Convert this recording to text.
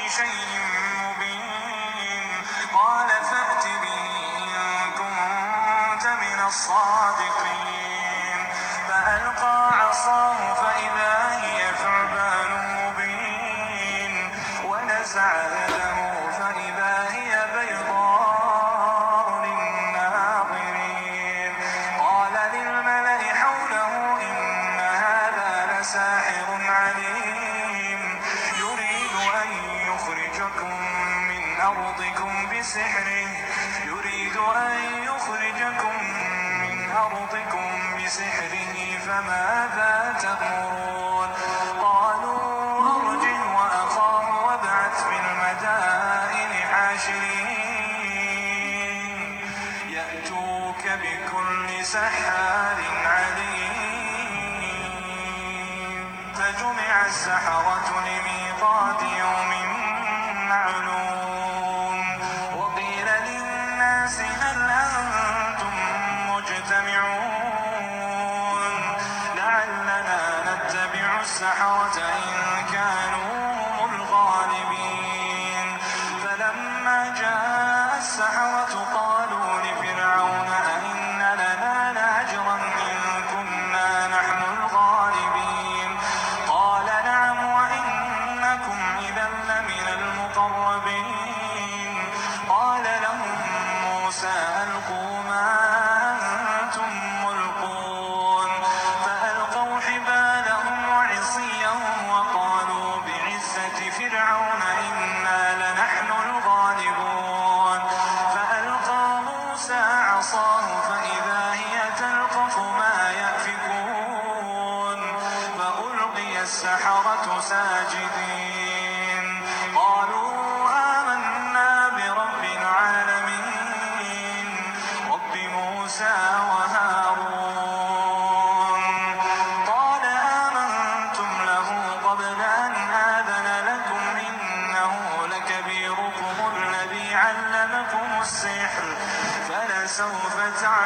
شيء مبين قال فأت به إن كنت من الصادقين فألقى عصاه فإذا هي ثعبان مبين ونزع يده فإذا هي بيضاء للناظرين قال للملأ حوله إن هذا لساحر عليم يريد أن يخرجكم من أرضكم بسحره فماذا تأمرون قالوا أرجه وأخاه وابعث في المدائن حاشرين يأتوك بكل سحار عليم فجمع السحرة لميقات يوم معلوم وقيل للناس هل أنتم مجتمعون لعلنا نتبع السحرة إن كانوا هم الغالبين فلما جاء السحرة قالوا لفرعون أئن لنا لأجرا إن كنا نحن الغالبين قال نعم وإنكم إذا لمن المقربين قال لهم موسى ألقوا ما أنتم ملقون فألقوا حبالهم وعصيهم وقالوا بعزة فرعون إنا لنحن الغالبون فألقى موسى عصاه فإذا هي تلقف ما يأفكون فألقي السحرة ساجدين قالوا آمنا برب العالمين رب موسى وهارون قال آمنتم له قبل أن آذن لكم إنه لكبيركم الذي علمكم السحر فلسوف تعلمون